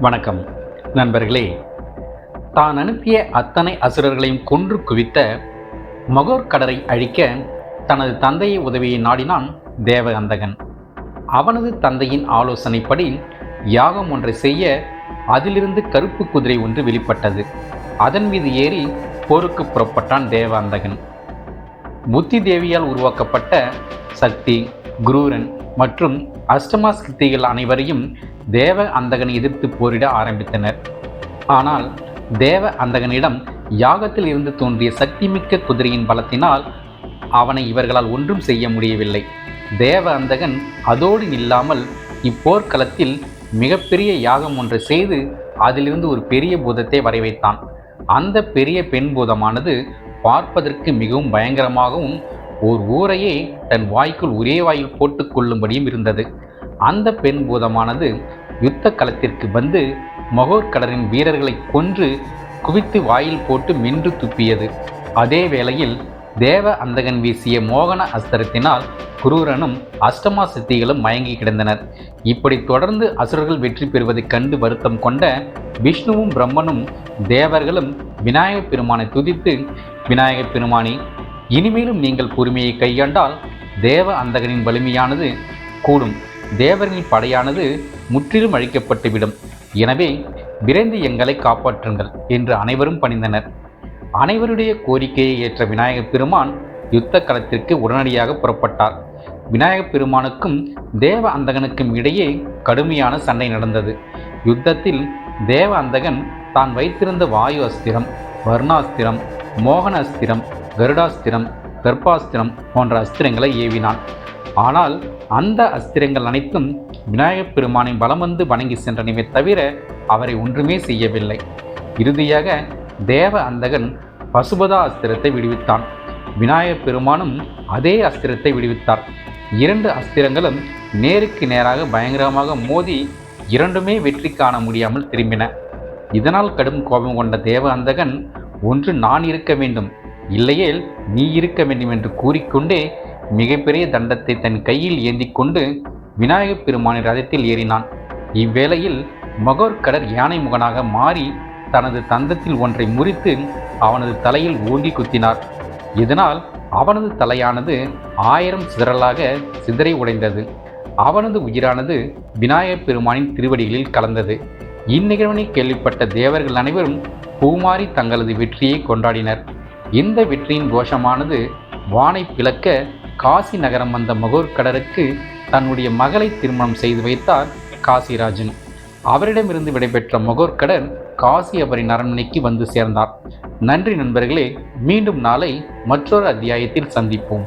வணக்கம் நண்பர்களே. தான் அனுப்பிய அத்தனை அசுரர்களையும் கொன்று குவித்த மகோர்கடரை அழிக்க தனது தந்தையை உதவியை நாடினான் தேவ அந்தகன். அவனது தந்தையின் ஆலோசனைப்படி யாகம் ஒன்றை செய்ய அதிலிருந்து கருப்பு குதிரை ஒன்று வெளிப்பட்டது. அதன் மீது ஏறி போருக்கு புறப்பட்டான் தேவ அந்தகன். புத்தி தேவியால் உருவாக்கப்பட்ட சக்தி, குரூரன் மற்றும் அஷ்டமா சித்திகள் அனைவரையும் தேவ அந்தகனை எதிர்த்து போரிட ஆரம்பித்தனர். ஆனால் தேவ அந்தகனிடம் யாகத்தில் இருந்து தோன்றிய சக்திமிக்க குதிரையின் பலத்தினால் அவனை இவர்களால் ஒன்றும் செய்ய முடியவில்லை. தேவ அந்தகன் அதோடு நில்லாமல் இப்போர்க்களத்தில் மிகப்பெரிய யாகம் ஒன்றை செய்து அதிலிருந்து ஒரு பெரிய பூதத்தை வரை வைத்தான். அந்த பெரிய பெண் பூதமானது பார்ப்பதற்கு மிகவும் பயங்கரமாகவும் ஓர் ஊரையே தன் வாய்க்குள் ஒரே வாயில் போட்டுக் கொள்ளும்படியும் இருந்தது. அந்த பெண் பூதமானது யுத்த களத்திற்கு வந்து மகோர்கடரின் வீரர்களை கொன்று குவித்து வாயில் போட்டு மென்று துப்பியது. அதே வேளையில் தேவ அந்தகன் வீசிய மோகன அஸ்திரத்தினால் குரூரனும் அஷ்டமா சித்திகளும் மயங்கி கிடந்தனர். இப்படி தொடர்ந்து அசுரர்கள் வெற்றி பெறுவதைக் கண்டு வருத்தம் கொண்ட விஷ்ணுவும் பிரம்மனும் தேவர்களும் விநாயகப் பெருமானை துதித்து, விநாயகப் பெருமானே, இனிமேலும் நீங்கள் பொறுமையை கையாண்டால் தேவ அந்தகனின் வலிமையானது கூடும், தேவர்களின் படையானது முற்றிலும் அழிக்கப்பட்டுவிடும். எனவே விரைந்து எங்களை காப்பாற்றுங்கள் என்று அனைவரும் பணிந்தனர். அனைவருடைய கோரிக்கையை ஏற்ற விநாயகப் பெருமான் யுத்த களத்திற்கு உடனடியாக புறப்பட்டார். விநாயகப் பெருமானுக்கும் தேவ அந்தகனுக்கும் இடையே கடுமையான சண்டை நடந்தது. யுத்தத்தில் தேவ அந்தகன் தான் வைத்திருந்த வாயு அஸ்திரம், வர்ணாஸ்திரம், மோகன அஸ்திரம், கருடாஸ்திரம், கர்ப்பாஸ்திரம் போன்ற அஸ்திரங்களை ஏவினான். ஆனால் அந்த அஸ்திரங்கள் அனைத்தும் விநாயகப் பெருமானை பலம் வந்து வணங்கி சென்றனவே தவிர அவரை ஒன்றுமே செய்யவில்லை. இறுதியாக தேவ அந்தகன் பசுபதா அஸ்திரத்தை விடுவித்தான். விநாயகப் பெருமானும் அதே அஸ்திரத்தை விடுவித்தார். இரண்டு அஸ்திரங்களும் நேருக்கு நேராக பயங்கரமாக மோதி இரண்டுமே வெற்றி காண முடியாமல் திரும்பின. இதனால் கடும் கோபம் கொண்ட தேவ அந்தகன், ஒன்று நான் இருக்க வேண்டும், இல்லையேல் நீ இருக்க வேண்டும் என்று கூறிக்கொண்டே மிகப்பெரிய தண்டத்தை தன் கையில் ஏந்தி கொண்டு விநாயகப் பெருமானின் ரதத்தில் ஏறினான். இவ்வேளையில் மகோர்கடர் யானை முகனாக மாறி தனது தந்தத்தில் ஒன்றை முறித்து அவனது தலையில் ஓங்கி குத்தினார். இதனால் அவனது தலையானது 1000 சிதறலாக சிதறி உடைந்தது. அவனது உயிரானது விநாயகப் பெருமானின் திருவடிகளில் கலந்தது. இந்நிகழ்வினை கேள்விப்பட்ட தேவர்கள் அனைவரும் பூமாறி தங்களது வெற்றியை கொண்டாடினர். இந்த வெற்றியின் கோஷமானது வானை பிளக்க காசி நகரம் வந்த மகோர்கடருக்கு தன்னுடைய மகளை திருமணம் செய்து வைத்தார் காசிராஜன். அவரிடமிருந்து விடைபெற்ற மகோர்கடர் காசி அவரின் அரண்மனைக்கு வந்து சேர்ந்தார். நன்றி நண்பர்களே. மீண்டும் நாளை மற்றொரு அத்தியாயத்தில் சந்திப்போம்.